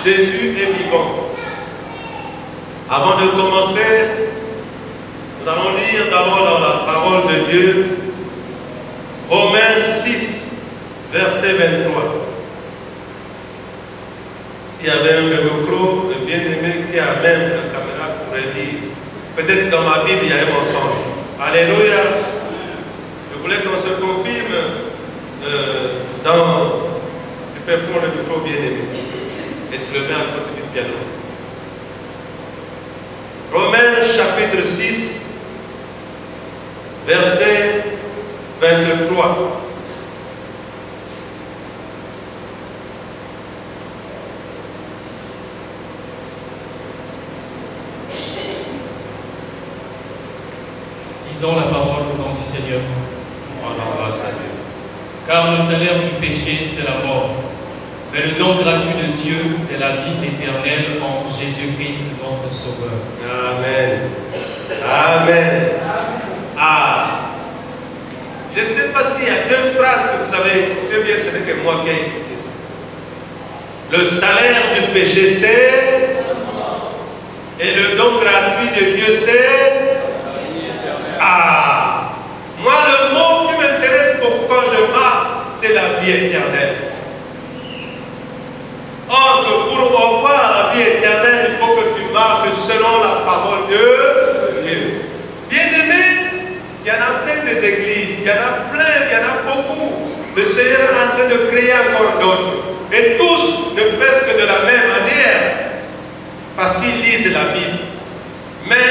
Jésus est vivant. Avant de commencer, nous allons lire d'abord dans la parole de Dieu, Romains 6, verset 23. S'il y avait un micro, le bien-aimé qui a même la caméra pourrait dire. Peut-être dans ma Bible, il y a un mensonge. Alléluia. Je voulais qu'on se confirme dans... Tu peux prendre le micro, bien-aimé. Et tu le mets à côté du piano. Romains chapitre 6, verset 23. Lisons la parole au nom du Seigneur. Car le salaire du péché, c'est la mort. Mais le don gratuit de Dieu, c'est la vie éternelle en Jésus-Christ, notre Sauveur. Amen. Amen. Ah. Je ne sais pas s'il y a deux phrases que vous avez écoutées bien, ce n'est que moi qui ai écouté ça. Le salaire du péché, c'est... Et le don gratuit de Dieu, c'est... Ah. Moi, le mot qui m'intéresse pour quand je marche, c'est la vie éternelle. Or, pour avoir la vie éternelle, il faut que tu marches selon la parole de Dieu. Bien-aimé, il y en a plein des églises, il y en a plein, il y en a beaucoup. Le Seigneur est en train de créer encore d'autres. Et tous ne presque de la même manière, parce qu'ils lisent la Bible. Mais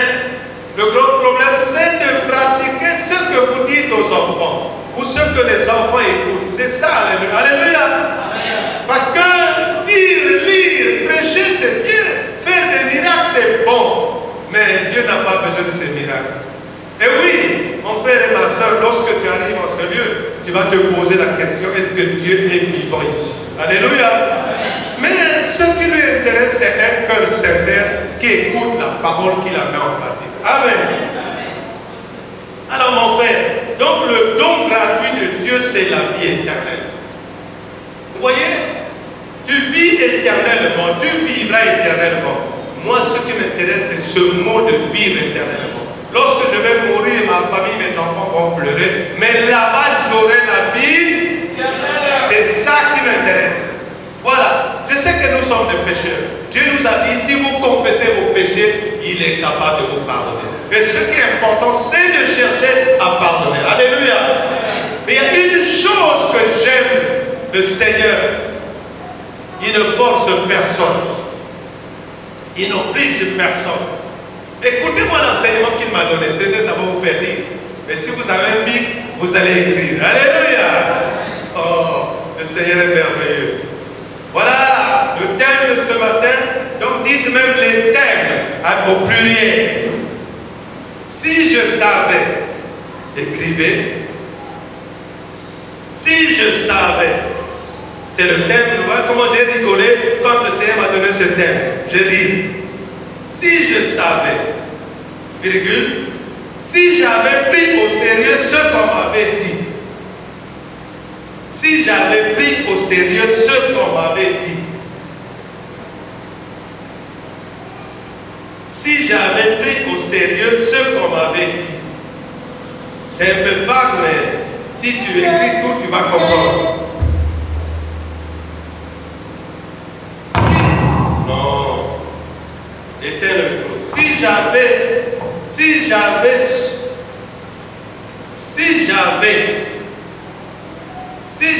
le grand problème, c'est de pratiquer ce que vous dites aux enfants, ou ce que les enfants écoutent. C'est ça, alléluia. Alléluia. Parce que dire, lire, prêcher, c'est bien. Faire des miracles, c'est bon. Mais Dieu n'a pas besoin de ces miracles. Et oui, mon frère et ma soeur, lorsque tu arrives en ce lieu, tu vas te poser la question, est-ce que Dieu est vivant ici? Alléluia. Mais ce qui lui intéresse, c'est un cœur sincère qui écoute la parole, qui la met en pratique. Amen. Alors mon frère, donc le don gratuit de Dieu, c'est la vie éternelle. Vous voyez, tu vis éternellement, tu vivras éternellement. Moi, ce qui m'intéresse, c'est ce mot de vivre éternellement. Lorsque je vais mourir, ma famille, mes enfants vont pleurer, mais là-bas, j'aurai la vie. C'est ça qui m'intéresse. Voilà. Je sais que nous sommes des pécheurs. Dieu nous a dit, si vous confessez vos péchés, il est capable de vous pardonner. Et ce qui est important, c'est de chercher à pardonner. Alléluia. Mais il y a une chose que j'aime, le Seigneur. Il ne force personne. Il n'oblige personne. Écoutez-moi l'enseignement qu'il m'a donné. Ça va vous faire rire. Mais si vous avez un bic, vous allez écrire. Alléluia. Oh, le Seigneur est merveilleux. Voilà le thème de ce matin. Donc dites même les thèmes au pluriel. Si je savais, écrivez. Si je savais, c'est le thème. Voilà comment j'ai rigolé quand le Seigneur m'a donné ce thème. J'ai dit, si je savais, virgule, si j'avais pris au sérieux ce qu'on m'avait dit. Si j'avais pris au sérieux ce qu'on m'avait dit. Si j'avais pris au sérieux ce qu'on m'avait dit. C'est un peu vague, mais si tu écris tout, tu vas comprendre. Non. Éteins le micro. Si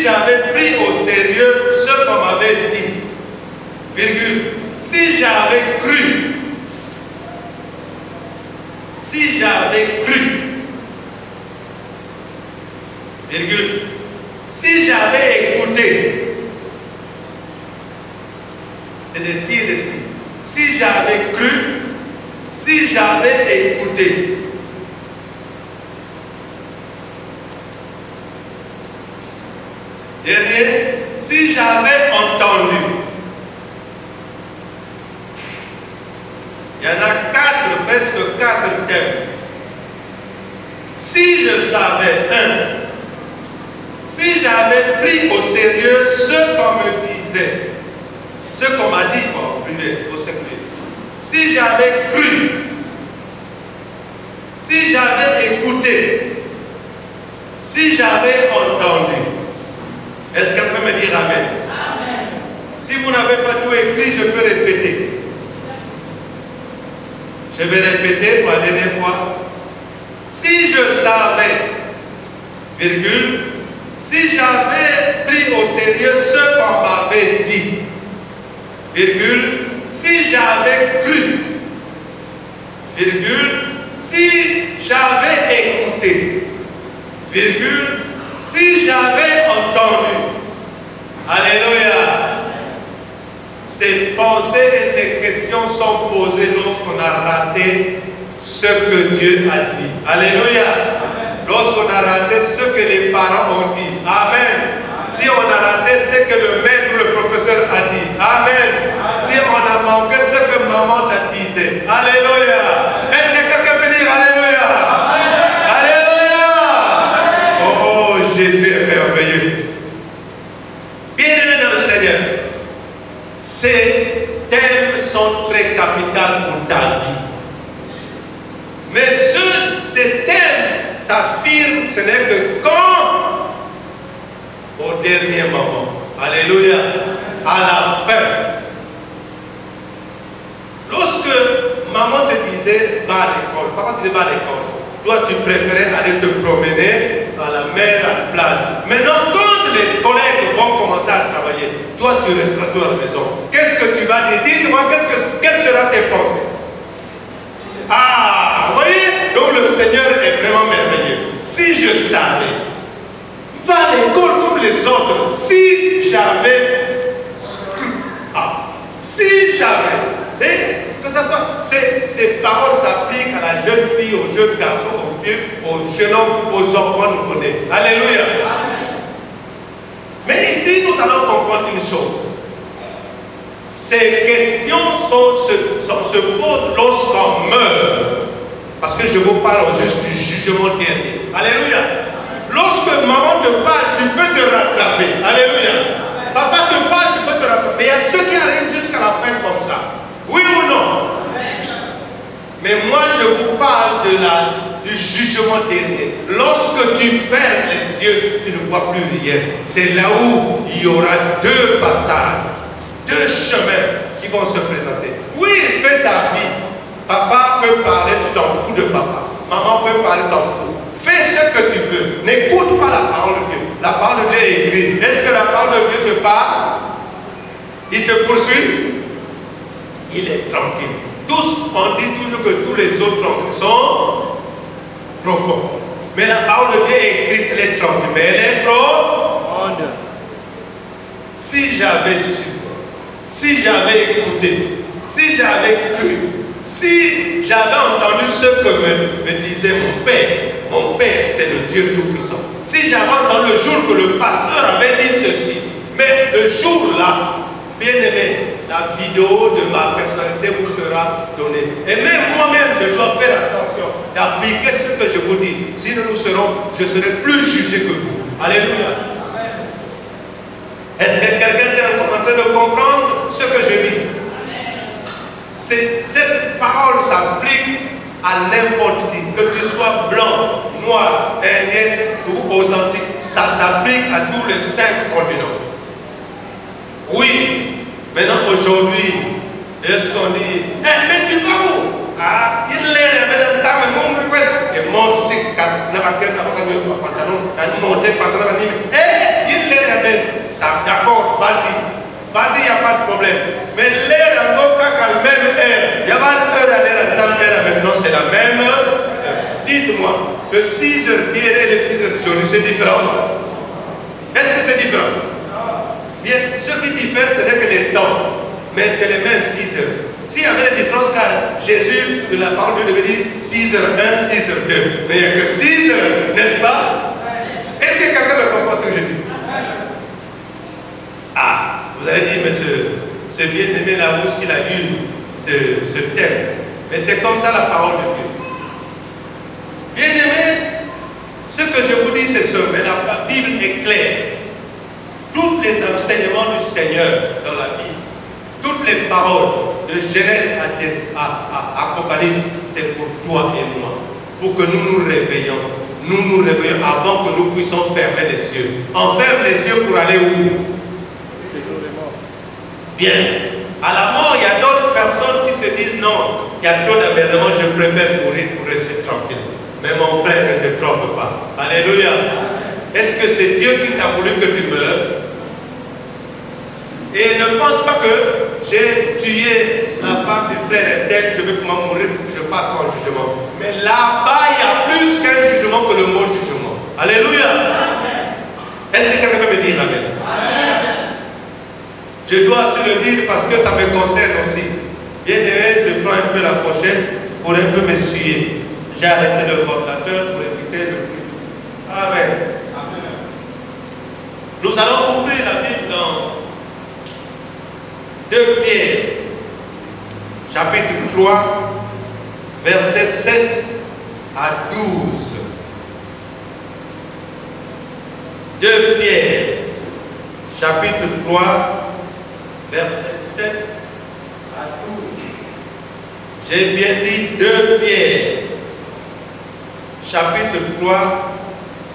j'avais pris au sérieux ce qu'on m'avait dit, virgule, si j'avais cru, virgule, si j'avais écouté, c'est des si et des si. Si j'avais cru, si j'avais écouté. Dernier, si j'avais entendu. Il y en a presque quatre thèmes. Si je savais, si j'avais pris au sérieux ce qu'on me disait, ce qu'on m'a dit, quoi. n'avais pas tout écrit, je peux répéter. Je vais répéter pour la dernière fois. Si je savais, virgule, si j'avais pris au sérieux ce qu'on m'avait dit, virgule, si j'avais cru, virgule, si j'avais écouté, virgule, si j'avais entendu. Alléluia. Ces pensées et ces questions sont posées lorsqu'on a raté ce que Dieu a dit. Alléluia. Lorsqu'on a raté ce que les parents ont dit. Amen. Si on a raté ce que le maître ou le professeur a dit. Amen. Si on a manqué ce que maman t'a disait. Alléluia. Est-ce que quelqu'un peut dire Alléluia? Alléluia. Oh, Jésus est merveilleux. Bien-aimé dans le Seigneur, ces thèmes sont très capitaux pour ta vie. Mais ces thèmes s'affirment, ce n'est que quand, au dernier moment, alléluia, à la fin. Lorsque maman te disait va à l'école, papa te disait va à l'école, toi tu préférais aller te promener à la mer, à la plage. Maintenant, quand les collègues vont commencer à travailler, toi tu resteras toi à la maison. Qu'est-ce que tu vas dire? Dites-moi, quelles seront tes pensées? Ah, vous voyez? Donc le Seigneur est vraiment merveilleux. Si je savais, va à l'école comme les autres. Si j'avais, si j'avais, et que ce soit, ces paroles s'appliquent à la jeune fille, aux jeunes garçons, aux vieux, aux jeunes hommes, aux enfants nouveau-nés. Alléluia. Mais ici, nous allons comprendre une chose. Ces questions se posent lorsqu'on meurt. Parce que je vous parle juste du jugement dernier. Alléluia. Lorsque maman te parle, tu peux te rattraper. Alléluia. Papa te parle, tu peux te rattraper. Mais il y a ceux qui arrivent jusqu'à la fin comme ça. Oui ou non? Mais moi, je vous parle du jugement dernier. Lorsque tu fermes les yeux, tu ne vois plus rien. C'est là où il y aura deux passages, deux chemins qui vont se présenter. Oui, fais ta vie. Papa peut parler, tu t'en fous de papa. Maman peut parler, t'en fous. Fais ce que tu veux. N'écoute pas la parole de Dieu. La parole de Dieu est écrite. Est-ce que la parole de Dieu te parle? Il te poursuit? Il est tranquille. Tous, on dit toujours que tous les autres tranquilles sont profonds. Mais la parole de Dieu est écrite, elle est tranquille. Mais elle est profonde. Si j'avais su, si j'avais écouté, si j'avais cru, si j'avais entendu ce que me disait mon Père c'est le Dieu Tout-Puissant. Si j'avais entendu le jour que le pasteur avait dit ceci, mais le jour-là, bien aimé, la vidéo de ma personnalité vous sera donnée. Et même moi-même, je dois faire attention d'appliquer ce que je vous dis. Sinon, je serai plus jugé que vous. Alléluia. Est-ce que quelqu'un est en train de comprendre ce que je dis? Cette parole s'applique à n'importe qui, que tu sois blanc, noir, indien ou aux Antilles. Ça s'applique à tous les 5 continents. Oui, maintenant aujourd'hui, est-ce qu'on dit, mais tu vas où? Ah, il est là, et monte si ça, d'accord, vas-y, il n'y a pas de problème. Mais l'air à la même heure, il n'y a pas d'heure à l'air à tant heure maintenant, c'est la même heure. Dites-moi, le 6 heures d'hier et le 6 heures d'aujourd'hui, c'est différent? Est-ce que c'est différent? Bien, ce qui diffère, ce n'est que les temps, mais c'est les mêmes 6 heures. S'il y avait des différences, car Jésus, de la parole de Dieu, devait dire 6 heures 1, 6 heures 2. Mais il n'y a que 6 heures, n'est-ce pas? Est-ce que quelqu'un me comprend ce que je dis? Ah, vous allez dire, mais ce bien-aimé là, où est-ce qu'il a eu ce thème? Mais c'est comme ça la parole de Dieu. Bien-aimé, ce que je vous dis, c'est ce, mais la Bible est claire. Tous les enseignements du Seigneur dans la Bible, toutes les paroles de Genèse à Apocalypse, c'est pour toi et moi. Pour que nous nous réveillons. Nous nous réveillons avant que nous puissions fermer les yeux. On ferme les yeux pour aller où? Bien. À la mort, il y a d'autres personnes qui se disent non, il y a trop d'aménagements, je préfère mourir pour rester tranquille. Mais mon frère, ne te trompe pas. Alléluia. Est-ce que c'est Dieu qui t'a voulu que tu meurs? Et ne pense pas que j'ai tué la femme du frère tel, je veux comment mourir, je passe mon jugement. Mais là-bas, il y a plus qu'un jugement que le mot jugement. Alléluia. Est-ce que quelqu'un peut me dire amen? Je dois aussi le dire parce que ça me concerne aussi. Bien aimé, je prends un peu la prochaine pour un peu m'essuyer. J'ai arrêté le ventilateur pour éviter le bruit. Amen. Nous allons ouvrir la Bible dans 2 Pierre, chapitre 3, versets 7 à 12. 2 Pierre, chapitre 3, versets 7 à 12. J'ai bien dit 2 Pierre, chapitre 3,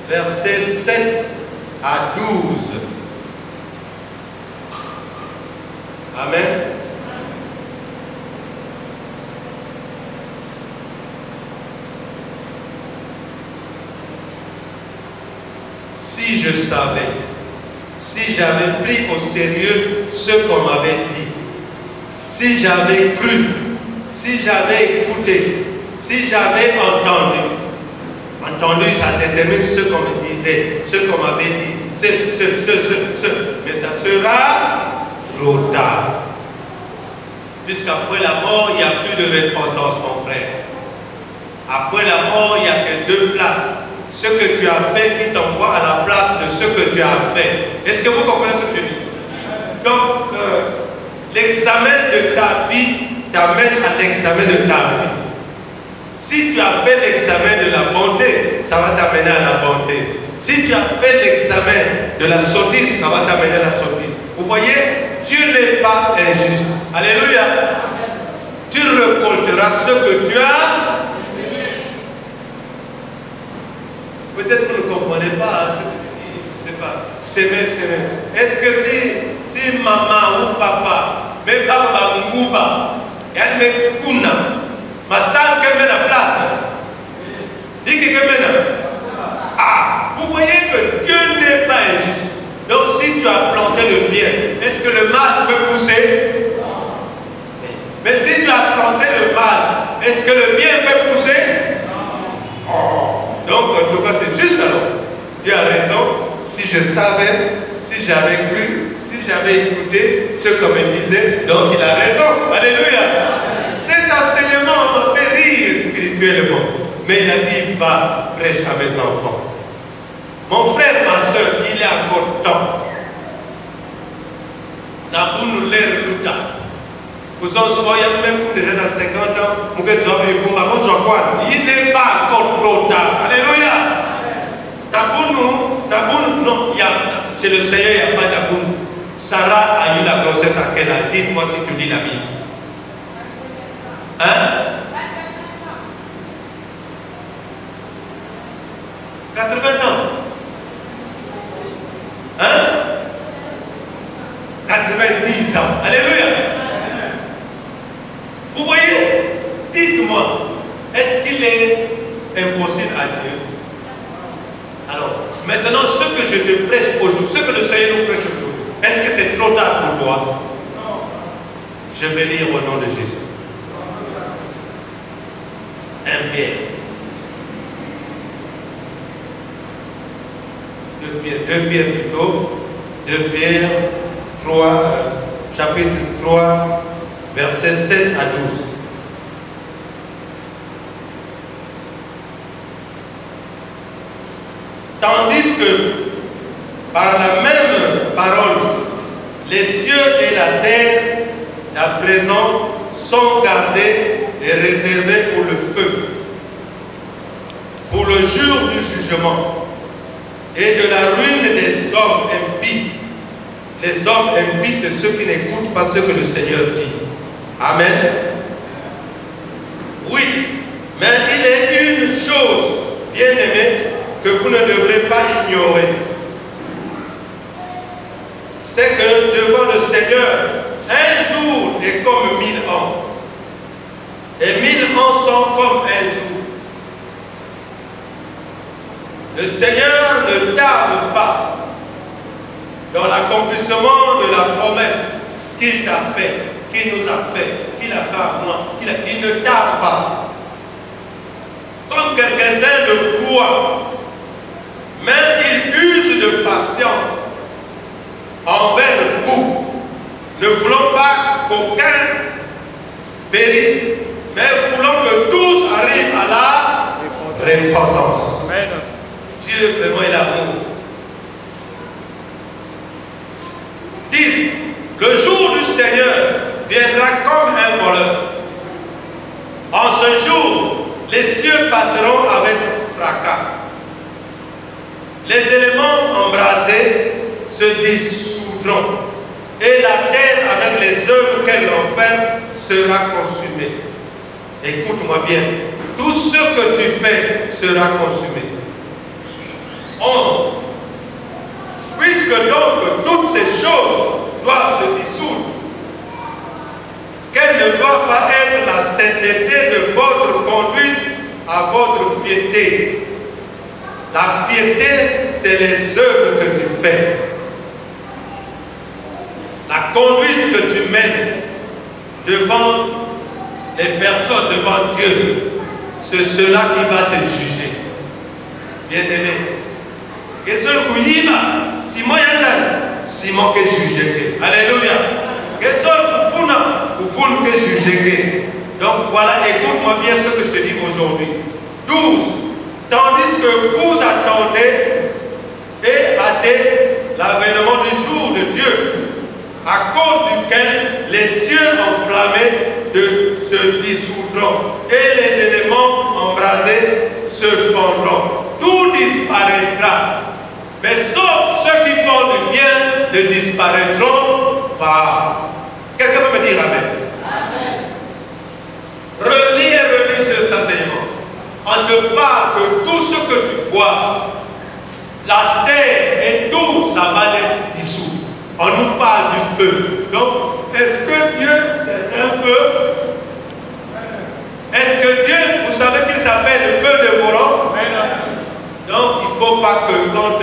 versets 7 à 12. Amen. Si je savais, si j'avais pris au sérieux ce qu'on m'avait dit, si j'avais cru, si j'avais écouté, si j'avais entendu, ça détermine ce qu'on me disait, ce qu'on m'avait dit, mais ça sera trop tard. Puisqu'après la mort, il n'y a plus de repentance, mon frère. Après la mort, il n'y a que 2 places. Ce que tu as fait qui t'envoie à la place de ce que tu as fait. Est-ce que vous comprenez ce que je dis? Donc, l'examen de ta vie t'amène à l'examen de ta vie. Si tu as fait l'examen de la bonté, ça va t'amener à la bonté. Si tu as fait l'examen de la sottise, ça va t'amener à la sottise. Vous voyez, Dieu n'est pas injuste. Alléluia. Tu récolteras ce que tu as. Peut-être que vous ne comprenez pas ce que je dis. Je ne sais pas. S'aimer. Est-ce que si maman ou papa, même papa Ngouba, et me kuna, ma sang que met la place. Dis que ah, vous voyez que Dieu n'est pas injuste. Donc si tu as planté le bien, est-ce que le mal peut pousser? Mais si tu as planté le mal, est-ce que le bien peut pousser? Oh. Donc en tout cas c'est juste alors. Dieu a raison. Si je savais, si j'avais cru, si j'avais écouté ce qu'on me disait, donc il a raison. Alléluia. Cet enseignement m'a fait rire spirituellement. Mais il a dit, va, prêche à mes enfants. Mon frère, ma soeur, il est encore temps. Nous l'air luta. Vous en savez, même déjà dans 50 ans, vous il n'est pas encore trop tard. Alléluia. Non, chez le Seigneur, il n'y a pas d'aboun. Sarah a eu la grossesse à quel âge? Dites-moi si tu lis la Bible. Hein? 80 ans. Hein? 90 ans. Alléluia. Vous voyez? Dites-moi, est-ce qu'il est impossible à Dieu? Alors, maintenant, ce que je te prêche aujourd'hui, ce que le Seigneur nous prêche aujourd'hui, est-ce que c'est trop tard pour toi? Je vais lire au nom de Jésus. 1 Pierre. 2 Pierre plutôt. 2 Pierre 3, chapitre 3, versets 7 à 12. Tandis que par la même parole, les cieux et la terre, à présent, sont gardés et réservés pour le feu, pour le jour du jugement et de la ruine des hommes impies. Les hommes impies, c'est ceux qui n'écoutent pas ce que le Seigneur dit. Amen. Oui, mais il est une chose, bien aimée, que vous ne devrez pas ignorer. C'est que devant le Seigneur, un est comme 1000 ans. Et 1000 ans sont comme un jour. Le Seigneur ne tarde pas dans l'accomplissement de la promesse qu'il t'a fait, qu'il nous a fait, qu'il a fait à moi. Il ne tarde pas. Comme quelques-uns le croient, mais il use de patience envers vous, ne voulant pas qu'aucun périsse, mais voulant que tous arrivent à la repentance. Dieu vraiment est l'amour. 10. Le jour du Seigneur viendra comme un voleur. En ce jour, les cieux passeront avec fracas. Les éléments embrasés se dissoudront et la terre avec les œuvres qu'elle renferme sera consumée. Écoute-moi bien, tout ce que tu fais sera consumé. 11. Puisque donc toutes ces choses doivent se dissoudre, quelle ne doit pas être la sainteté de votre conduite à votre piété. La piété, c'est les œuvres que tu fais. La conduite que tu mènes devant les personnes, devant Dieu, c'est cela qui va te juger. Bien-aimé. Qu'est-ce que tu dis? Simon Yandan, Simon que juger. Alléluia. Qu'est-ce que vous que juger? Donc voilà, écoute-moi bien ce que je te dis aujourd'hui. 12. Tandis que vous attendez et hâtez l'avènement du jour de Dieu, à cause duquel les cieux enflammés se dissoudront et les éléments embrasés se fondront. Tout disparaîtra. Mais sauf ceux qui font du bien ne disparaîtront pas. Quelqu'un peut me dire Amen? Amen. Relis et relis cet enseignement. On te parle que tout ce que tu vois, la terre et tout, ça va être dissous. On nous parle du feu. Donc, est-ce que Dieu est un feu? Est-ce que Dieu, vous savez qu'il s'appelle le feu dévorant? Donc, il ne faut pas que quand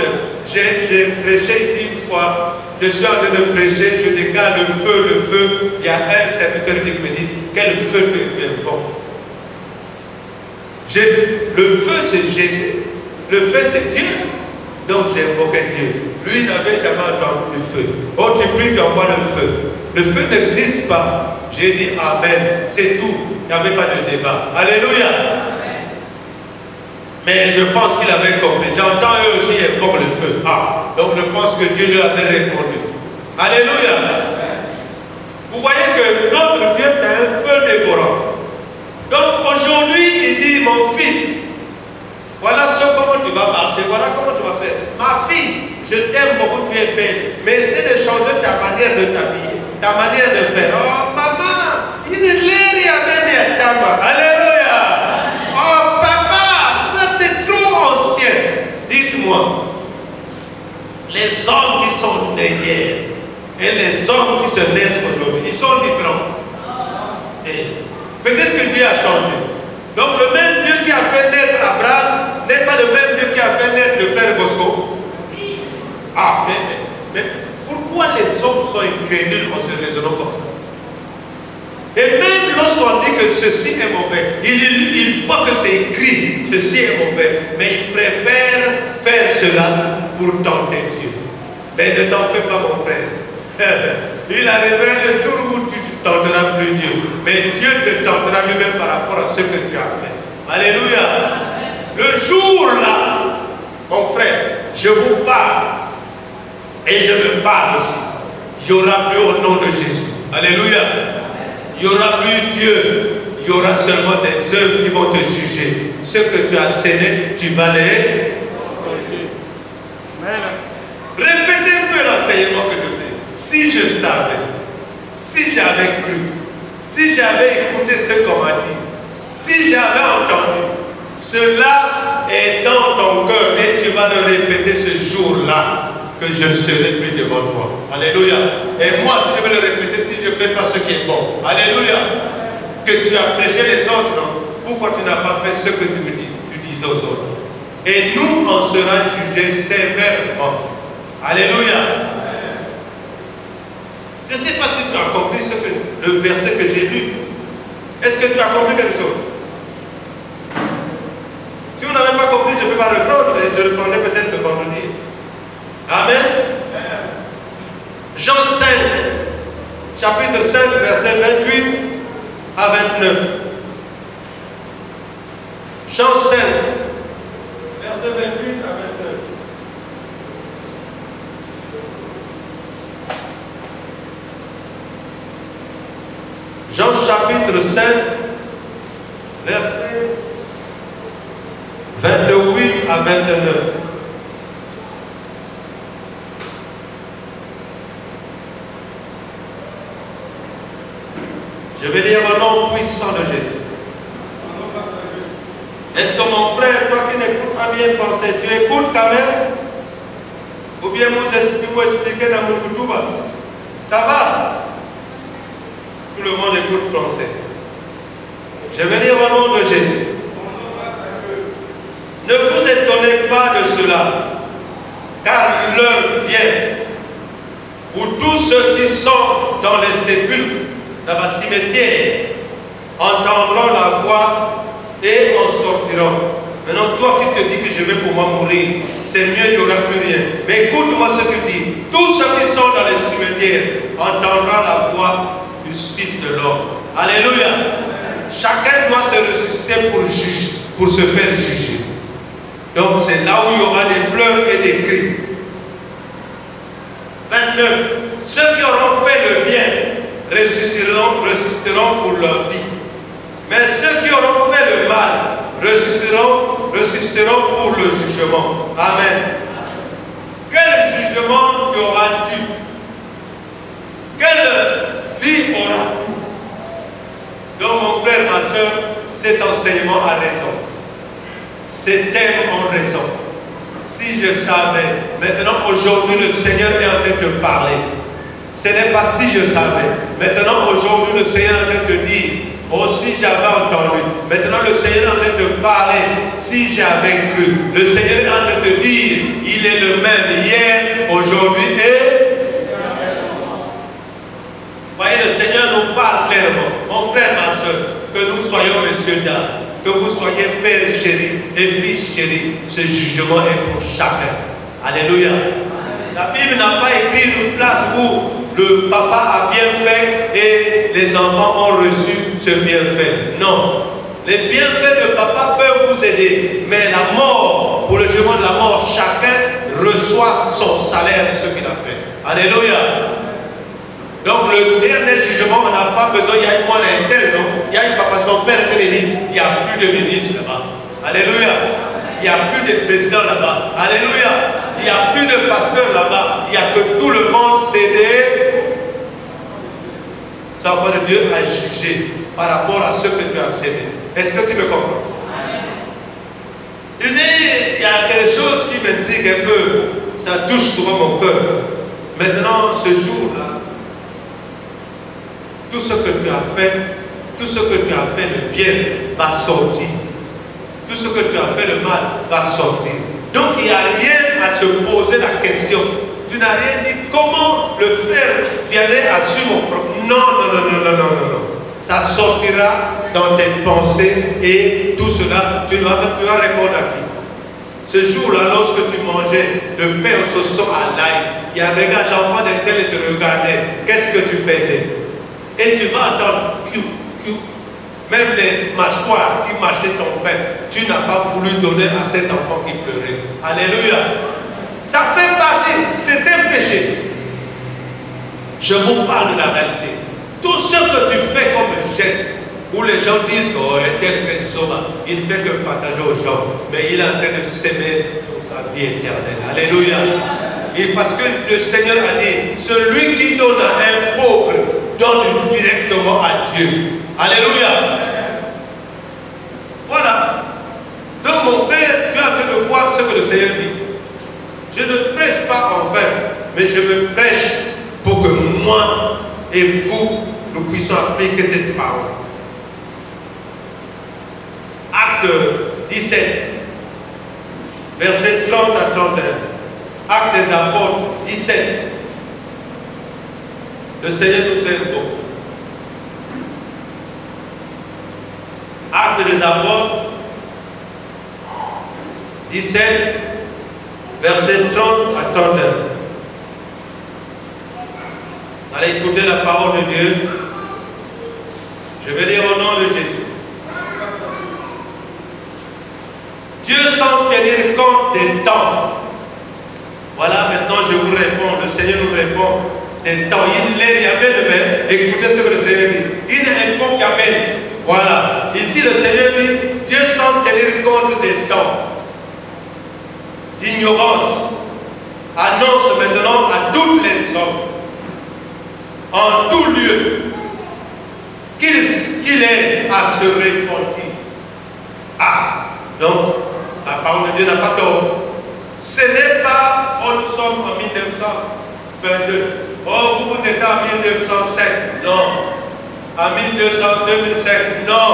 j'ai prêché ici une fois, je suis en train de prêcher, je déclare le feu, il y a un serviteur qui me dit, quel feu tu invoques? Le feu c'est Jésus, le feu c'est Dieu, donc j'ai invoqué Dieu. Lui n'avait jamais entendu le feu. Oh, tu pries, tu envoies le feu. Le feu n'existe pas. J'ai dit Amen, c'est tout. Il n'y avait pas de débat. Alléluia. Mais je pense qu'il avait compris. J'entends eux aussi invoquer le feu. Ah, donc je pense que Dieu lui avait répondu. Alléluia. Vous voyez que notre Dieu c'est un feu dévorant. Donc aujourd'hui, il dit, mon fils, voilà comment tu vas marcher, voilà comment tu vas faire. Ma fille, je t'aime beaucoup, tu es belle, mais essaie de changer ta manière de t'habiller, ta manière de faire. Oh maman, il ne l'est rien à Tamba. Alléluia. Oh papa, là c'est trop ancien. Dites-moi, les hommes qui sont nés hier et les hommes qui se naissent aujourd'hui, ils sont différents. Et peut-être que Dieu a changé. Donc le même Dieu qui a fait naître Abraham n'est pas le même Dieu qui a fait naître le frère Bosco. Ah, mais pourquoi les hommes sont incrédules en se raisonnant comme ça? Et même lorsqu'on dit que ceci est mauvais, il faut que c'est écrit, ceci est mauvais, mais ils préfèrent faire cela pour tenter Dieu. Mais ne t'en fais pas mon frère. Il arrivera le jour où tu ne tenteras plus Dieu. Mais Dieu te tentera lui-même par rapport à ce que tu as fait. Alléluia. Le jour là, mon frère, je vous parle. Et je me parle aussi. Il n'y aura plus au nom de Jésus. Alléluia. Il n'y aura plus Dieu. Il y aura seulement des œuvres qui vont te juger. Ce que tu as scellé, tu vas les... Répétez un peu l'enseignement que je fais. Si je savais, si j'avais cru, si j'avais écouté ce qu'on m'a dit, si j'avais entendu, cela est dans ton cœur et tu vas le répéter ce jour-là que je ne serai plus devant toi. Alléluia. Et moi, si je vais le répéter, si je ne fais pas ce qui est bon. Alléluia. Que tu as prêché les autres, non? Pourquoi tu n'as pas fait ce que tu disais aux autres? Et nous, on sera jugés sévèrement. Alléluia. Je ne sais pas si tu as compris le verset que j'ai lu. Est-ce que tu as compris quelque chose? Si vous n'avez pas compris, je ne peux pas reprendre, mais je reprendrai peut-être le vendredi. Amen. Jean 5, chapitre 5, verset 28 à 29. Jean 5, verset 28 à 29. Jean chapitre 5, verset 28 à 29. Je vais lire le nom puissant de Jésus. Est-ce que mon frère, toi qui n'écoutes pas bien français, tu écoutes quand même? Ou bien vous expliquez dans mon Koutuba? Ça va? Tout le monde écoute français. Je vais lire le nom de Jésus. Ne vous étonnez pas de cela, car l'heure vient où tous ceux qui sont dans les sépulcres, dans le cimetière, entendront la voix et en sortiront. Maintenant, toi qui te dis que je vais pour moi mourir, c'est mieux, il n'y aura plus rien. Mais écoute-moi ce qu'il dit. Tous ceux qui sont dans les cimetières entendront la voix du Fils de l'homme. Alléluia. Chacun doit se ressusciter pour se faire juger. Donc c'est là où il y aura des pleurs et des cris. 29. Ceux qui auront fait le bien ressusciteront pour leur vie. Mais ceux qui auront fait le mal ressusciteront pour le jugement. Amen. Quel jugement auras-tu? Quelle vie auras-tu? Donc mon frère, ma soeur, cet enseignement a raison. Ces thèmes ont raison. Si je savais, maintenant aujourd'hui le Seigneur est en train de te parler. Ce n'est pas si je savais. Maintenant aujourd'hui le Seigneur est en train de te dire, oh si j'avais entendu. Maintenant le Seigneur est en train de te parler, si j'avais cru. Le Seigneur est en train de te dire, il est le même hier, aujourd'hui et... Voyez, le Seigneur nous parle clairement. Mon frère, ma soeur, que nous soyons messieurs dames, que vous soyez père chéri et fils chéri, ce jugement est pour chacun. Alléluia. La Bible n'a pas écrit une place où le papa a bien fait et les enfants ont reçu ce bienfait. Non. Les bienfaits de papa peuvent vous aider, mais la mort, pour le jugement de la mort, chacun reçoit son salaire de ce qu'il a fait. Alléluia. Donc le dernier jugement, on n'a pas besoin, il y a une moine interne, non? Il y a une papa, son père qui le dit, il n'y a plus de ministre là-bas. Alléluia. Il n'y a plus de président là-bas. Alléluia. Il n'y a plus de pasteur là-bas. Il n'y a que tout le monde cédé. Ça va de Dieu à juger par rapport à ce que tu as cédé. Est-ce que tu me comprends? Je dis, il y a quelque chose qui m'intrigue un peu. Ça touche souvent mon cœur. Maintenant, ce jour-là, tout ce que tu as fait, tout ce que tu as fait de bien va sortir. Tout ce que tu as fait de mal va sortir. Donc il n'y a rien à se poser la question. Tu n'as rien dit. Comment le faire viendrait à suivre mon propre. Non. Ça sortira dans tes pensées et tout cela, tu dois répondre à qui? Ce jour-là, lorsque tu mangeais le pain au saucisson à l'ail, il y a regarde l'enfant d'un tel et te regardait. Qu'est-ce que tu faisais? Et tu vas entendre même les mâchoires qui mâchaient ton pain, tu n'as pas voulu donner à cet enfant qui pleurait. Alléluia. Ça fait partie, c'est un péché. Je vous parle de la réalité. Tout ce que tu fais comme geste, où les gens disent que oh, tel fait sauva, il ne fait que partager aux gens, mais il est en train de s'aimer pour sa vie éternelle. Alléluia. Et parce que le Seigneur a dit, celui qui donne à un pauvre, donne directement à Dieu. Alléluia. Voilà. Donc mon frère, tu es en train de voir ce que le Seigneur dit. Je ne prêche pas en vain, mais je me prêche pour que moi et vous, nous puissions appliquer cette parole. Acte 17, versets 30 à 31. Acte des apôtres 17. Le Seigneur nous aime beaucoup. Acte des apôtres 17, versets 30 à 31. Allez écouter la parole de Dieu. Je vais dire au nom de Jésus. Dieu sans tenir compte des temps. Voilà, maintenant je vous réponds. Le Seigneur nous répond des temps. Il est Yahvé. Écoutez ce que le Seigneur dit. Il est un peuple Yahvé. Voilà. Ici le Seigneur dit Dieu sans tenir compte des temps d'ignorance annonce maintenant à tous les hommes en tout lieu qu'il est à se repentir. Ah, donc la parole de Dieu n'a pas tort. Ce n'est pas, oh, nous sommes en 1922, oh, vous êtes en 1905, non. En 2005, non.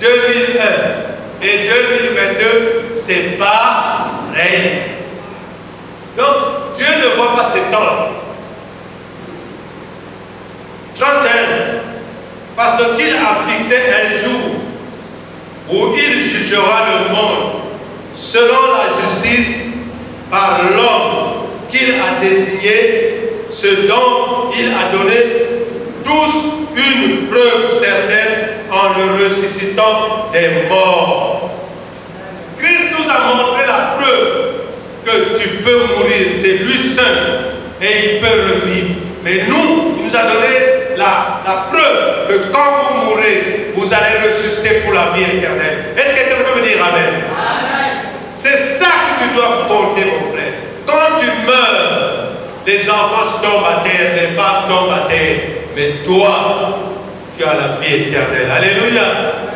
2001 et 2022, c'est pas pareil. Donc, Dieu ne voit pas ces temps-là. 31, parce qu'il a fixé un jour où il jugera le monde selon la justice par l'homme qu'il a désigné, ce dont il a donné tous une preuve certaine en le ressuscitant des morts. Christ nous a montré la preuve que tu peux mourir, c'est lui seul et il peut revivre. Mais nous, il nous a donné la preuve que quand vous mourrez, vous allez ressusciter pour la vie éternelle. Est-ce que quelqu'un peut me dire amen? Amen. C'est ça que tu dois compter, mon frère. Quand tu meurs, les enfants tombent à terre, les femmes tombent à terre. Mais toi, tu as la vie éternelle. Alléluia.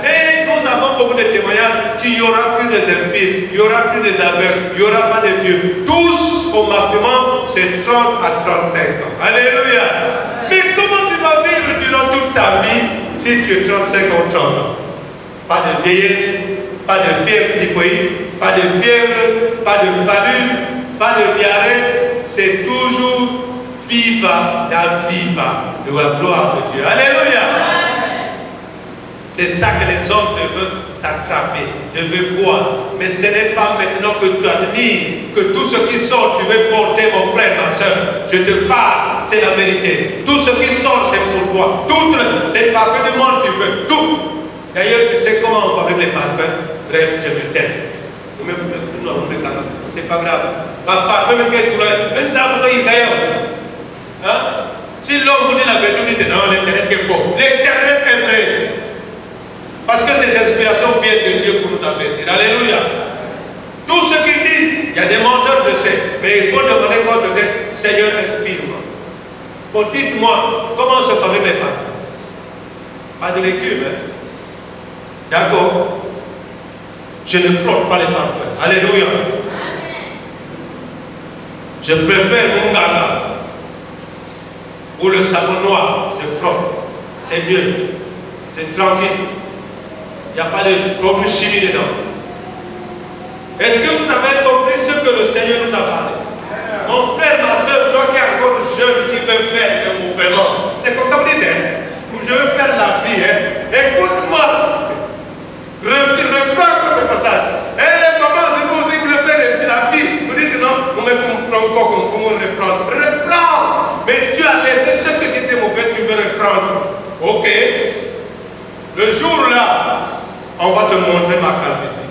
Et nous avons beaucoup de témoignages qu'il n'y aura plus des infirmes, il n'y aura plus des aveugles, il n'y aura pas de vieux. Tous, au maximum, c'est 30 à 35 ans. Alléluia. Mais comment tu vas vivre durant toute ta vie si tu es 35 ou 30 ans? Pas de vieillesse, pas de fièvre typhoïde, pas de fièvre, pas de palu, pas de diarrhée. C'est toujours viva la viva de la gloire de Dieu. Alléluia. C'est ça que les hommes devaient s'attraper, devaient voir. Mais ce n'est pas maintenant que tu admires que tout ce qui sort, tu veux porter, mon frère, ma soeur. Je te parle, c'est la vérité. Tout ce qui sort, c'est pour toi. Tous les parfums du monde, tu veux tout. D'ailleurs, tu sais comment on fabrique les parfums. Bref, je me tais. C'est pas grave. Un parfum, même que tu hein? Si l'homme vous dit la vérité, vous dites non, l'éternel est faux. L'éternel est vrai. Parce que ces inspirations viennent de Dieu pour nous avertir. Alléluia. Tout ce qu'ils disent, il y a des menteurs, je sais. Mais il faut demander quand de tête, Seigneur, inspire-moi. Bon, dites-moi, comment se fabrique les parfums? Pas de légumes, hein? D'accord? Je ne frotte pas les parfums. Alléluia. Je préfère mon gaga ou le savon noir, je frotte. C'est mieux. C'est tranquille. Il n'y a pas de propre chimie dedans. Est-ce que vous avez compris ce que le Seigneur nous a parlé? Mon frère, ma soeur, toi qui es encore jeune, qui veut faire le mouvement, c'est comme ça vous dites, hein? Je veux faire la vie, hein? Écoute-moi. Reprends ce passage. Et les mamans, c'est possible de faire la vie. Vous dites non, on me comprend encore comme il faut reprendre. Reprends. Mais tu as laissé ce que j'étais mauvais, tu veux reprendre. Ok. Le jour là, on va te montrer ma calvitie.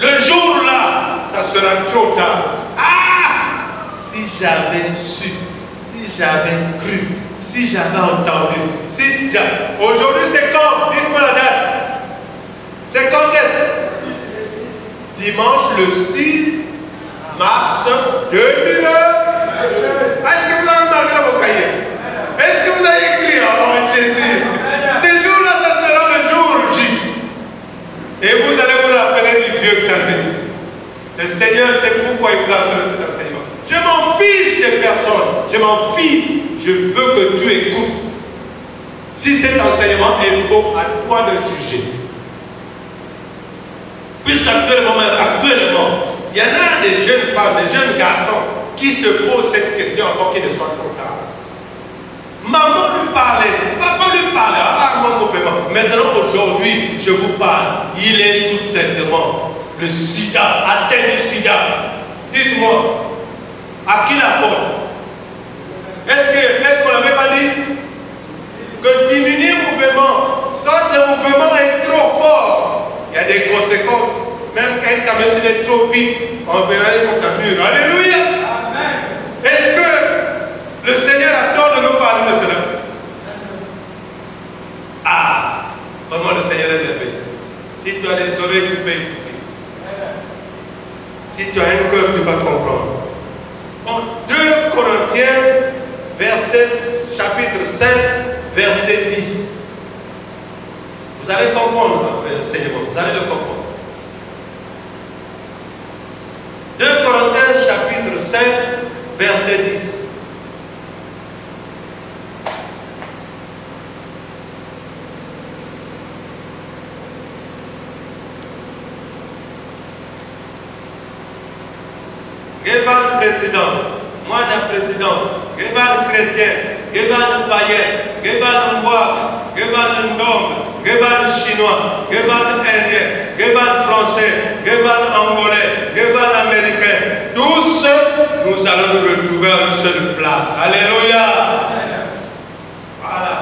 Le jour là, ça sera trop tard. Ah! Si j'avais su, si j'avais cru, si j'avais entendu, si j'avais... Aujourd'hui c'est quand? Dites-moi la date. C'est quand est-ce? Dimanche le 6 mars 2001. Est-ce que vous avez marqué dans vos cahiers? Est-ce que vous avez écrit? Oh Jésus! Ce jour-là, ça sera le jour J. Et vous allez vous rappeler du vieux calvitie. Le Seigneur sait pourquoi il vous a donné cet enseignement. Je m'en fiche des personnes. Je m'en fiche. je veux que tu écoutes. Si cet enseignement est faux, à toi de juger. Puisqu'actuellement, il y en a des jeunes femmes, des jeunes garçons qui se posent cette question avant qu'il ne soit trop tard. Maman lui parlait, papa lui parlait, ah mon mauvais. Maintenant, aujourd'hui, je vous parle, il est sous traitement. Le sida, atteint du sida. Dites-moi, à qui la faute? Est-ce qu'on n'avait pas dit que diminuer le mouvement, quand le mouvement est trop fort, il y a des conséquences. Même quand un camion est trop vite, on verra les contaminés. Alléluia. Est-ce que le Seigneur a tort de nous parler de cela? Ah, vraiment le Seigneur est élevé. Si tu as des oreilles, tu peux écouter. Si tu as un cœur, tu vas comprendre. Bon, 2 Corinthiens, chapitre 5, verset 10. Vous allez comprendre l'enseignement, vous allez le comprendre. 2 Corinthiens, chapitre 5, verset 10. Géval président, moi d'un président, Géval chrétien, Géval païen, Géval noir, Géval ndong, Géval chinois, Géval indien, Géval français, Géval angolais, Géval américain. Tous, nous allons nous retrouver à une seule place. Alléluia. Voilà.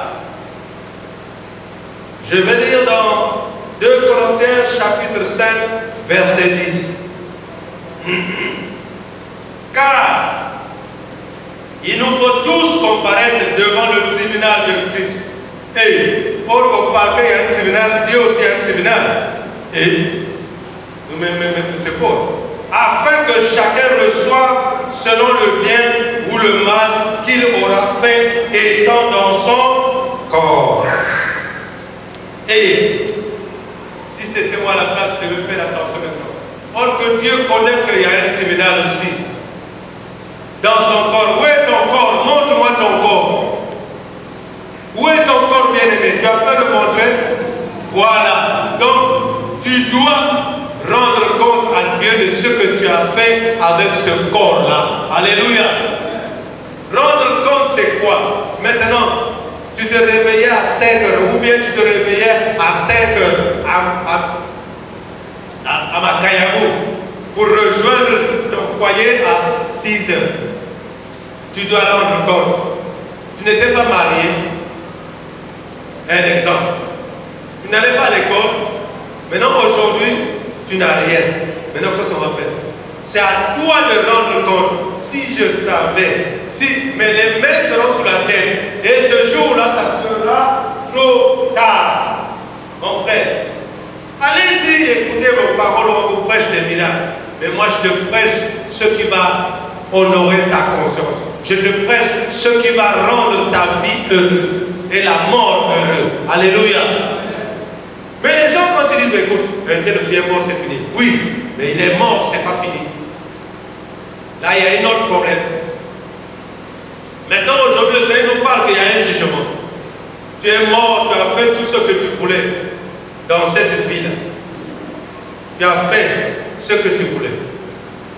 Je vais lire dans 2 Corinthiens chapitre 5, verset 10. Car il nous faut tous comparaître devant le tribunal de Christ. Et pour qu'on parle qu'il y a un tribunal, Dieu aussi a un tribunal. Et c'est faux. Afin que chacun reçoive selon le bien ou le mal qu'il aura fait étant dans son corps. Et si c'était moi à la place, je devais faire attention maintenant. Or que Dieu connaît qu'il y a un tribunal aussi. Dans son corps. Où est ton corps? Montre-moi ton corps. Où est ton corps bien-aimé? Tu as peur de montrer? Voilà. Donc, tu dois rendre compte à Dieu de ce que tu as fait avec ce corps-là. Alléluia. Rendre compte, c'est quoi? Maintenant, tu te réveillais à 5 heures, ou bien tu te réveillais à 5 heures à Makayabou pour rejoindre ton foyer à 6 heures. Tu dois rendre compte. Tu n'étais pas marié. Un exemple. Tu n'allais pas à l'école. Maintenant, aujourd'hui, tu n'as rien. Maintenant, qu'est-ce qu'on va faire? C'est à toi de rendre compte. Si je savais, mais les mains seront sur la tête. Et ce jour-là, ça sera trop tard. Mon frère, allez-y, écoutez vos paroles, on vous prêche des miracles. Mais moi, je te prêche ce qui va honorer ta conscience. Je te prêche ce qui va rendre ta vie heureuse et la mort heureuse. Alléluia. Mais les gens, quand ils disent, écoute, le fils est mort, c'est fini. Oui, mais il est mort, c'est pas fini. Là, il y a un autre problème. Maintenant, aujourd'hui, le Seigneur nous parle qu'il y a un jugement. Tu es mort, tu as fait tout ce que tu voulais dans cette vie-là. Tu as fait ce que tu voulais.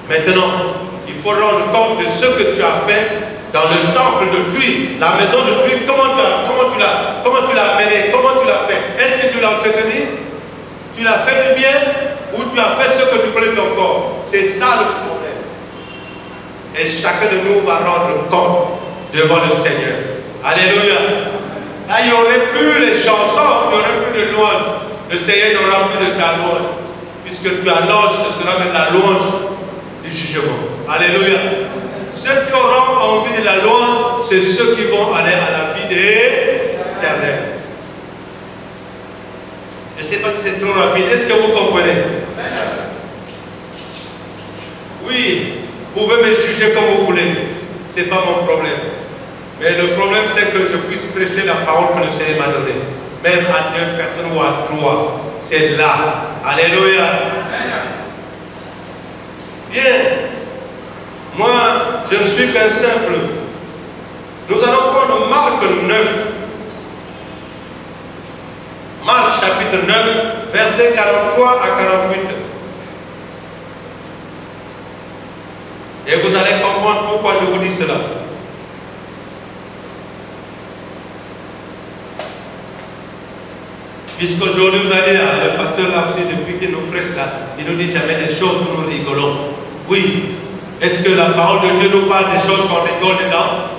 Maintenant, il faut rendre compte de ce que tu as fait dans le temple de Tuy, la maison de Tuy. Comment tu l'as mené, comment tu l'as fait? Est-ce que tu l'as entretenu? Tu l'as fait du bien ou tu as fait ce que tu voulais de ton corps? C'est ça le problème. Et chacun de nous va rendre compte devant le Seigneur. Alléluia. Là, il n'y aurait plus les chansons, il n'y aurait plus de louange. Le Seigneur n'aura plus de ta louange. Puisque ta louange, ce sera même la louange du jugement. Alléluia. Ceux qui auront envie de la louange, c'est ceux qui vont aller à la vie éternelle. Je ne sais pas si c'est trop rapide. Est-ce que vous comprenez? Oui, vous pouvez me juger comme vous voulez. Ce n'est pas mon problème. Mais le problème, c'est que je puisse prêcher la parole que le Seigneur m'a donnée. Même à 2 personnes ou à 3. C'est là. Alléluia. Bien. Moi, je ne suis qu'un simple Nous allons prendre Marc 9. Marc chapitre 9, versets 43 à 48. Et vous allez comprendre pourquoi je vous dis cela. Puisqu'aujourd'hui vous allez, le pasteur là aussi, depuis qu'il nous prêche là, il nous dit jamais des choses où nous rigolons. Oui. Est-ce que la parole de Dieu nous parle des choses qu'on rigole dedans?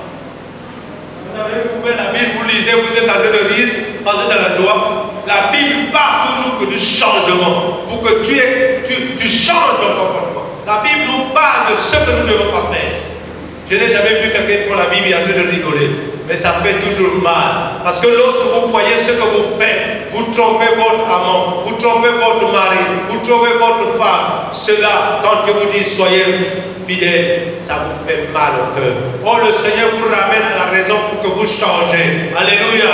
Vous avez ouvert la Bible, vous lisez, vous êtes en train de lire, vous êtes dans la joie. La Bible parle toujours que du changement, pour que tu changes ton comportement. La Bible nous parle de ce que nous ne devons pas faire. Je n'ai jamais vu quelqu'un prendre la Bible et en train de rigoler. Mais ça fait toujours mal. Parce que lorsque vous voyez ce que vous faites, vous trompez votre amant, vous trompez votre mari, vous trompez votre femme. Cela, quand je vous dis soyez fidèles, ça vous fait mal au cœur. Oh, le Seigneur vous ramène à la raison pour que vous changez. Alléluia.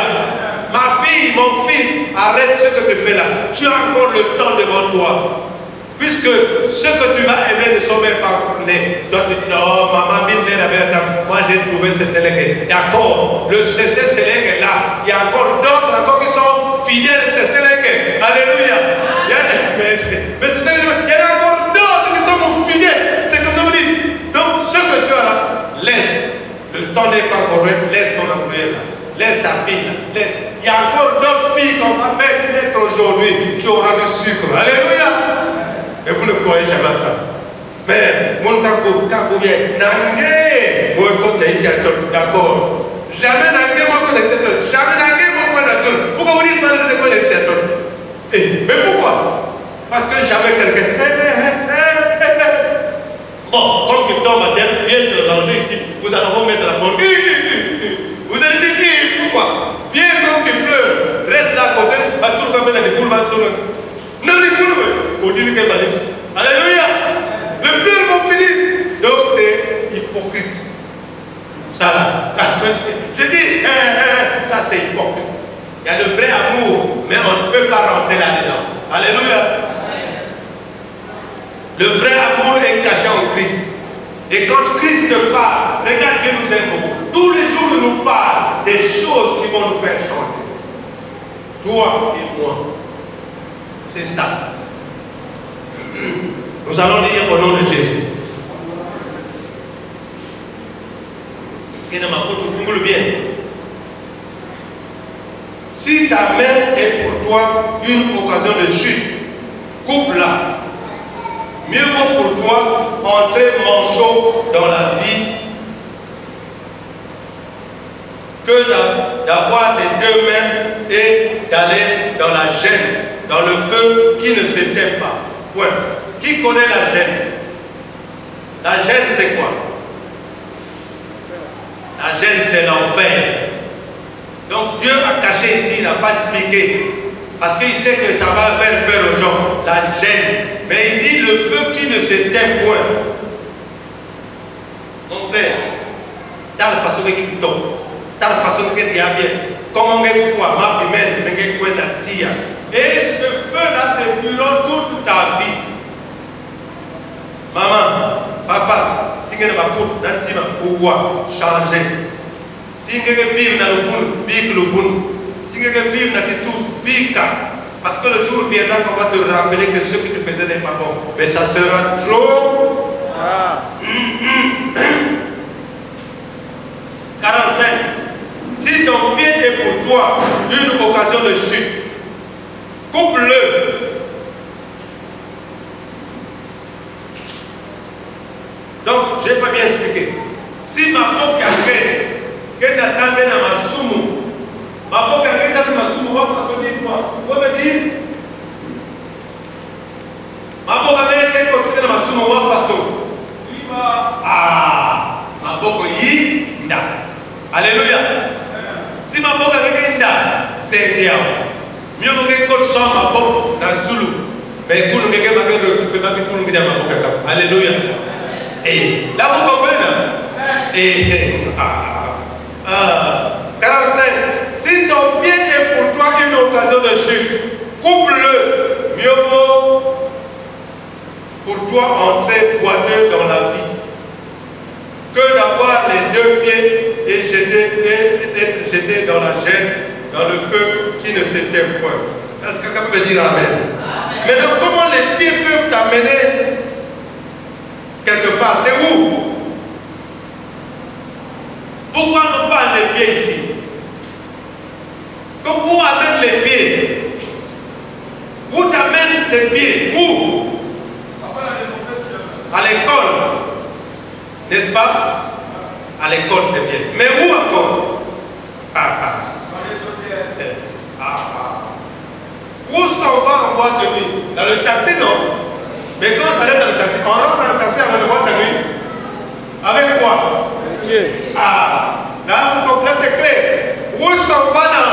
Ma fille, mon fils, arrête ce que tu fais là. Tu as encore le temps devant toi. Puisque ce que tu vas aimer ne sont même pas nés. Toi tu dis non, maman, moi j'ai trouvé ce Sélégué. D'accord, le CC Sélégué est là. Il y a encore d'autres encore qui sont fidèles à ce Sélégué. Alléluia. Mais c'est ça que je veux. Il y en a encore d'autres qui sont fidèles. C'est comme on dit. Donc ce que tu as là, laisse. Le temps n'est pas correct, laisse ton employé là. Laisse ta fille là. Laisse. Il y a encore d'autres filles qu'on va mettre naître aujourd'hui qui auront du sucre. Alléluia. Et vous ne croyez jamais à ça. Mais, mon tango, quand vient, n'angé, moi, quand tu es ici, d'accord. Jamais n'angé, moi, quand tu es ici, jamais n'angé, moi, quand tu es ici. Pourquoi vous dites que tu es ici? Mais pourquoi? Parce que jamais quelqu'un. Bon, comme tu tombes à terre, viens te ranger ici, vous allez vous mettre la porte. Vous allez dire, pourquoi? Viens comme tu pleures, reste là à côté, à tout le monde, les boules, non, les boules, pour dire qu'elle va ici. Alléluia. Le pleurs vont finir. Donc c'est hypocrite. Ça là. Je dis, ça c'est hypocrite. Il y a le vrai amour, mais on ne peut pas rentrer là-dedans. Alléluia. Le vrai amour est caché en Christ. Et quand Christ te parle, regarde, Dieu nous aime beaucoup. Tous les jours, il nous parle des choses qui vont nous faire changer. Toi et moi. C'est ça. Nous allons lire au nom de Jésus. Bien. Si ta main est pour toi une occasion de chute, coupe-la. Mieux vaut pour toi entrer manchot dans la vie que d'avoir les deux mains et d'aller dans la gêne, dans le feu qui ne s'éteint pas. Ouais. Qui connaît la gêne? La gêne, c'est quoi? La gêne, c'est l'enfer. Donc Dieu a caché ici, il n'a pas expliqué. Parce qu'il sait que ça va faire peur aux gens. La gêne. Mais il dit le feu qui ne s'éteint point. Mon frère, dans la façon qu'il tombe, dans la façon qu'il y a bien, comment on est froid, ma primère, mais qu'il y a tia. Et ce feu-là, c'est durant toute ta vie. Maman, papa, si vous avez un pouvoir changer. Si vous vivez dans le monde, vivez le monde. Si vous vivez dans le monde, vivez. Parce que le jour viendra qu'on va te rappeler que ce que tu faisais n'est pas bon. Mais ça sera trop. 45. Si ton pied est pour toi une occasion de chute, coupe-le. Donc, je n'ai pas bien expliqué. Si ma peau qui a fait, que tu as dans ma soumou, ma peau qui a fait dans ma soumou, va façonner toi. Vous me dire, ma peau qui a fait dans ma soumou, va façonner. Ah, ma peau qui yi, nda. Alléluia. Si ma peau qui a fait nda, c'est bien. Mieux que quand je ma peau dans Zulu. Mais pour nous, quelqu'un m'a dit que ma peau qui a fait. Alléluia. Et là vous comprenez. Et 45. Si ton pied est pour toi une occasion de chute, coupe-le. Mieux vaut pour toi entrer boiteux dans la vie que d'avoir les deux pieds et jeter d'être jeté dans la gêne, dans le feu qui ne s'éteint point. Est-ce que quelqu'un peut dire Amen? Maintenant, comment les pieds peuvent t'amener quelque part? C'est où? Pourquoi on parle des pieds ici? Comment amène les pieds? Où t'amènes tes pieds? Où? À l'école. N'est-ce pas? À l'école, c'est bien. Mais où encore? Où est-ce qu'on va en boîte de nuit? Dans le taxi, non? Mais quand ça allait dans le taxi, on rentre dans le taxi avant le boîte de nuit. Avec quoi? Dieu. Là c'est clair. Où est-ce qu'on va dans...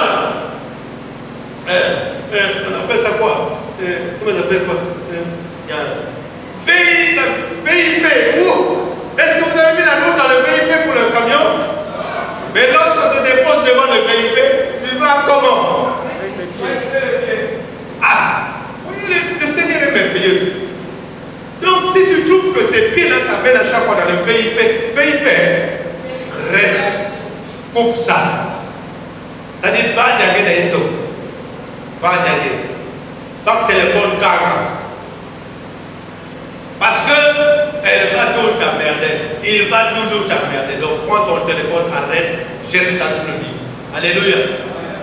on appelle ça quoi? Comment ça s'appelle quoi? VIP. Où? Est-ce que vous avez mis la note dans le VIP pour le camion? Mais lorsqu'on te dépose devant le VIP, tu vas comment? Oui, le Seigneur est merveilleux. Donc si tu trouves que ces pieds-là t'amènent à chaque fois dans le VIP, reste, coupe ça. Ça dit, va diaguer dans une zone. Va diaguer. Par téléphone, gaga. Parce qu'elle va toujours t'emmerder. Il va toujours t'emmerder. Donc prends ton téléphone, arrête, jette ça sur le lit. Alléluia.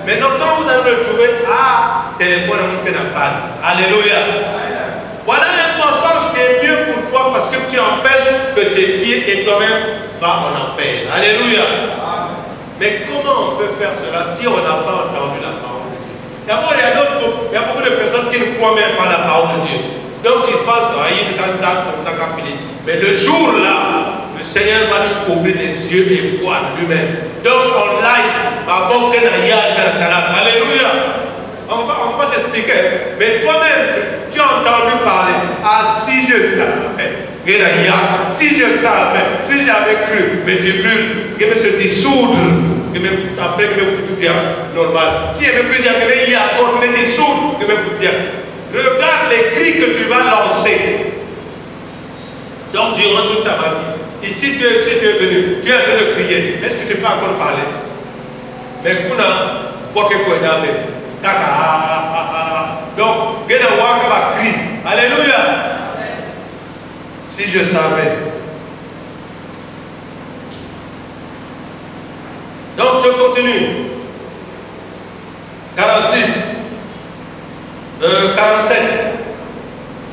Maintenant, quand vous allez le trouver, téléphone à monter dans panne. Alléluia. Voilà un mensonge qui est mieux pour toi parce que tu empêches que tes pieds et toi-même vont en enfer. Alléluia. Mais comment on peut faire cela si on n'a pas entendu la parole de Dieu? D'abord, il y a beaucoup de personnes qui ne croient même pas la parole de Dieu. Donc ils pensent qu'il y a une grande. Mais le jour là, le Seigneur va nous ouvrir les yeux et voir lui-même. Donc on l'aille. Alléluia. On va t'expliquer. Mais toi-même, tu as entendu parler. Si je savais. Si je savais. Si j'avais cru. Mais tu brûles. Je vais se dissoudre. Après, je vais foutre bien. Normal. Si je veux plus dire que il y a encore, je vais dissoudre. Je vais foutre bien. Regarde les cris que tu vas lancer. Donc, durant toute ta vie. Ici, tu es venu. Tu es en train de crier. Est-ce que tu peux encore parler? Mais kuna faut que tu aies donc, crie. Alléluia. Si je savais. Donc, je continue. 46. 47.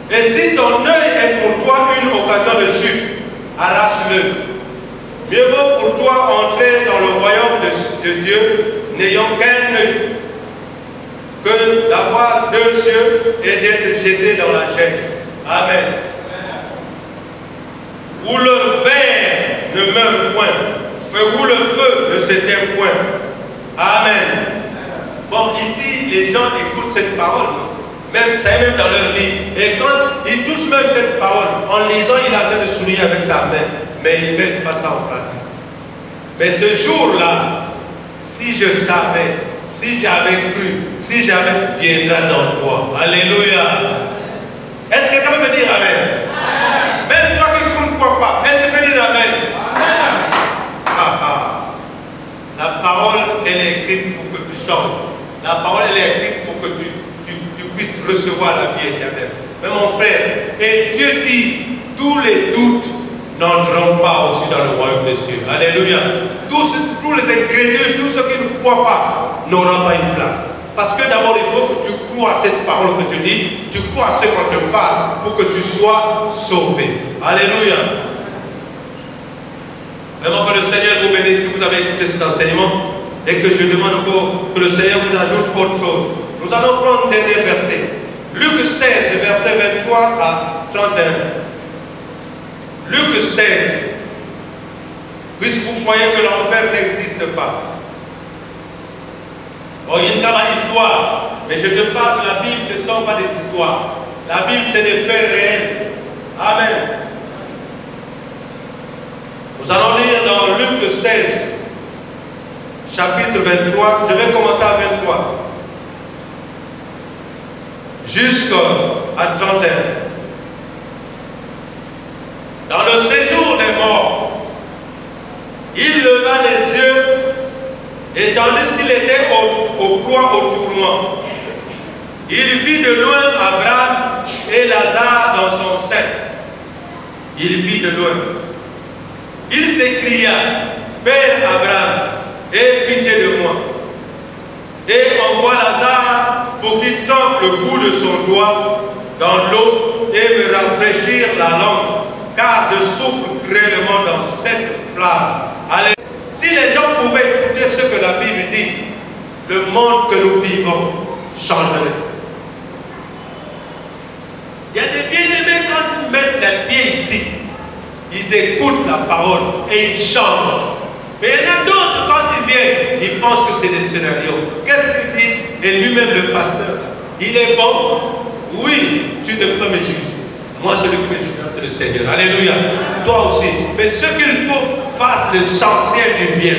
Et si ton œil est pour toi une occasion de chute, arrache-le. Mieux vaut pour toi entrer dans le royaume de Dieu n'ayant qu'un œil que d'avoir 2 yeux et d'être jeté dans la chaîne. Amen. Où le ver ne meurt point, mais où le feu ne s'éteint point. Amen. Bon, ici, les gens écoutent cette parole. Même, ça est même dans leur vie. Et quand ils touchent même cette parole, en lisant, il est en train de sourire avec sa main. Mais ils ne mettent pas ça en pratique. Mais ce jour-là, si je savais, si j'avais cru, si j'avais viendra dans toi. Alléluia. Est-ce que quelqu'un peut dire Amen? Amen. Même toi qui ne crois pas, est-ce que tu peux dire Amen? Amen. La parole, elle est écrite pour que tu changes. La parole, elle est écrite pour que tu puisses recevoir la vie éternelle. Mais mon frère, et Dieu dit, tous les doutes n'entreront pas aussi dans le royaume des cieux. Alléluia. Tous les incrédules, tous ceux qui ne croient pas, n'auront pas une place. Parce que d'abord, il faut que tu crois à cette parole que tu dis, tu crois à ce qu'on te parle pour que tu sois sauvé. Alléluia. Vraiment que le Seigneur vous bénisse si vous avez écouté cet enseignement et que je demande encore que le Seigneur vous ajoute autre chose. Nous allons prendre le dernier verset. Luc 16, verset 23 à 31. Luc 16. Puisque vous croyez que l'enfer n'existe pas. Oh, il y a une histoire. Mais je te parle de la Bible, ce ne sont pas des histoires. La Bible, c'est des faits réels. Amen. Nous allons lire dans Luc 16, chapitre 23. Je vais commencer à 23. Jusqu'à 31. Dans le séjour des morts, il leva les yeux Et tandis qu'il était au proie au tourment, il vit de loin Abraham et Lazare dans son sein. Il vit de loin. Il s'écria, Père Abraham, aie pitié de moi. Et envoie Lazare pour qu'il trempe le bout de son doigt dans l'eau et me rafraîchir la langue, car je souffre cruellement dans cette flamme. Allez. Si les gens pouvaient écouter ce que la Bible dit, le monde que nous vivons changerait. Il y a des bien-aimés, quand ils mettent les pieds ici, ils écoutent la parole et ils changent. Mais il y en a d'autres, quand ils viennent, ils pensent que c'est des scénarios. Qu'est-ce qu'ils disent? Et lui-même, le pasteur, il est bon. Oui, tu ne peux pas me juger. Moi, celui qui me juge, c'est le Seigneur. Alléluia. Toi aussi. Mais ce qu'il faut, fasse l'essentiel du bien.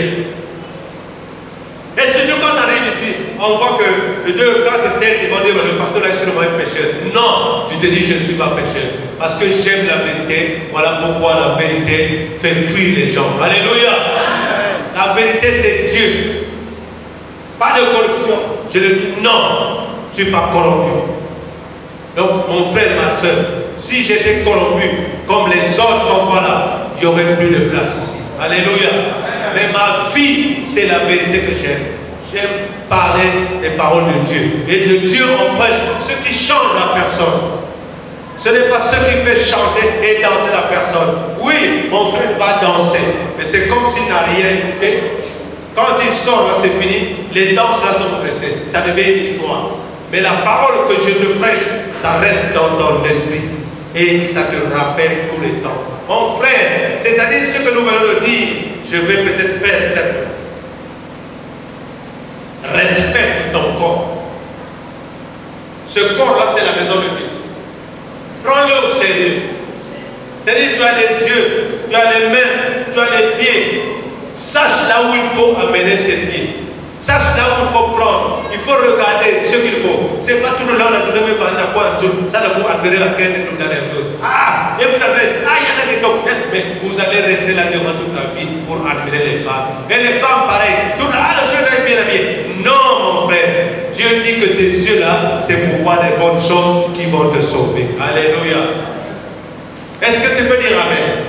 Et surtout quand on arrive ici, on voit que deux, quatre têtes, ils vont dire, le pasteur là est sûrement un pécheur. Non, tu te dis, je ne suis pas pécheur. Parce que j'aime la vérité. Voilà pourquoi la vérité fait fuir les gens. Alléluia. La vérité, c'est Dieu. Pas de corruption. Je le dis, non, je ne suis pas corrompu. Donc, mon frère, ma soeur, si j'étais corrompu comme les autres qu'on voit là, il n'y aurait plus de place ici. Alléluia. Mais ma vie, c'est la vérité que j'aime. J'aime parler des paroles de Dieu. Et de Dieu, on prêche ce qui change la personne. Ce n'est pas ce qui fait chanter et danser la personne. Oui, mon frère va danser. Mais c'est comme s'il n'a rien. Et quand il sort, là, c'est fini. Les danses, là, sont restées. Ça devient une histoire. Mais la parole que je te prêche, ça reste dans ton esprit. Et ça te rappelle tous les temps. Mon frère, c'est-à-dire ce que nous venons de dire, je vais peut-être faire cette. Respecte ton corps. Ce corps-là, c'est la maison de Dieu. Prends-le au sérieux. C'est-à-dire, tu as les yeux, tu as les mains, tu as les pieds. Sache là où il faut amener ses pieds. Sache là où il faut prendre. Il faut regarder ce qu'il faut. C'est pas tout le long de la journée, mais pendant la quoi, ça ne vous admirer la quête de tout dans les deux. Ah, et vous avez, ah, il y en a qui tombent. Mais vous allez rester là devant toute la vie pour admirer les femmes. Et les femmes, pareil. Tout là, le jeune est bien habillé. Non, mon frère. Dieu dit que tes yeux là, c'est pour voir les bonnes choses qui vont te sauver. Alléluia. Est-ce que tu peux dire Amen?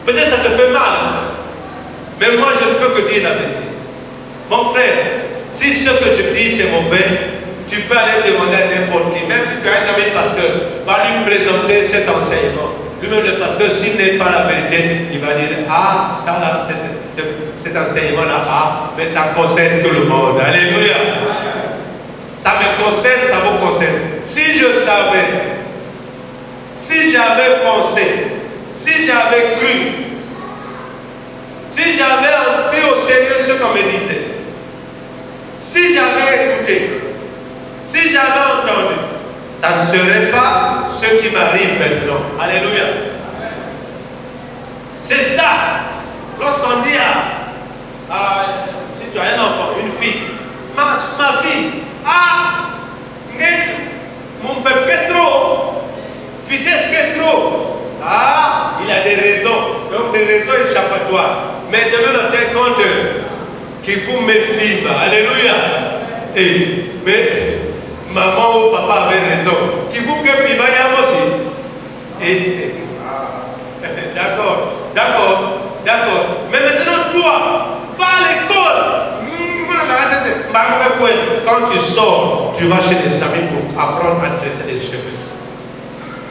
Peut-être ça te fait mal. Mais moi, je ne peux que dire la vérité. Mon frère, si ce que je dis c'est mauvais, tu peux aller demander à n'importe qui. Même si tu as un ami pasteur, va lui présenter cet enseignement. Lui-même, le pasteur, s'il n'est pas la vérité, il va dire, ah, ça là, cet enseignement-là, ah, mais ça concerne tout le monde. Alléluia. Ça me concerne, ça vous concerne. Si je savais, si j'avais pensé, si j'avais cru, si j'avais pris au sérieux ce qu'on me disait, si j'avais écouté, si j'avais entendu, ça ne serait pas ce qui m'arrive maintenant. Alléluia. C'est ça. Lorsqu'on dit si tu as un enfant, une fille, ma fille, ah, mon bébé trop, vitesse qui est trop. Ah, il a des raisons. Donc des raisons échappatoires. Mais demain matin, quand qui vous méfie, alléluia. Et, mais maman ou papa avait raison. Qui vous méfie, il y a aussi. D'accord. Mais maintenant, toi, va à l'école. Quand tu sors, tu vas chez des amis pour apprendre à tresser les cheveux.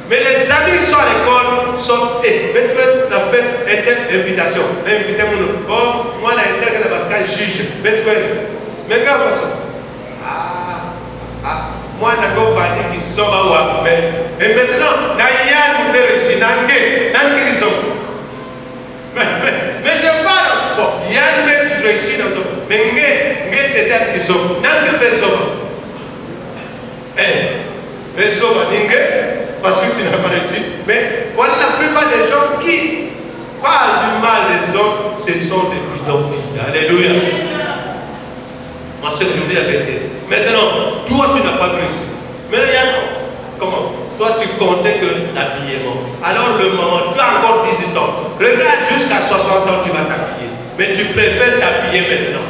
Mais les amis qui sont à l'école sont la fête est telle invitation. Invitez-moi. Oh, moi, la intérêt de Pascal juge. Mais quelle façon? Moi, je n'ai pas dit qu'ils sont à mais et maintenant, Naïan nous réussit. Mais je parle. Bon, Yann me réussit dans ton. Mais ils sont. Parce que tu n'as pas réussi. Mais voilà la plupart des gens qui parlent du mal des autres, ce sont des bidonvilles. Alléluia. Moi, c'est aujourd'hui la vérité. Maintenant, toi, tu n'as pas réussi. Mais regarde, comment? Toi, tu comptais que l'habillement. Alors, le moment, tu as encore 18 ans. Regarde, jusqu'à 60 ans, tu vas t'habiller. Mais tu préfères t'habiller maintenant.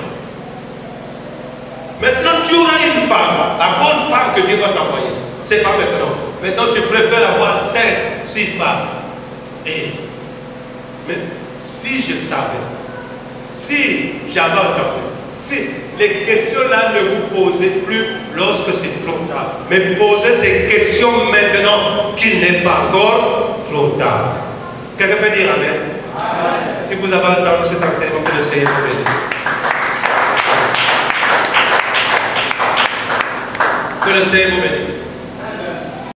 Maintenant, tu auras une femme, la bonne femme que Dieu va t'envoyer. Ce n'est pas maintenant. Maintenant, tu préfères avoir 5, 6 femmes. Mais si je savais, si j'avais entendu, si les questions-là ne vous posez plus lorsque c'est trop tard, mais posez ces questions maintenant qu'il n'est pas encore trop tard. Quelqu'un peut dire Amen? Amen. Si vous avez entendu cet enseignement, que le Seigneur vous bénisse. Que le Seigneur vous bénisse.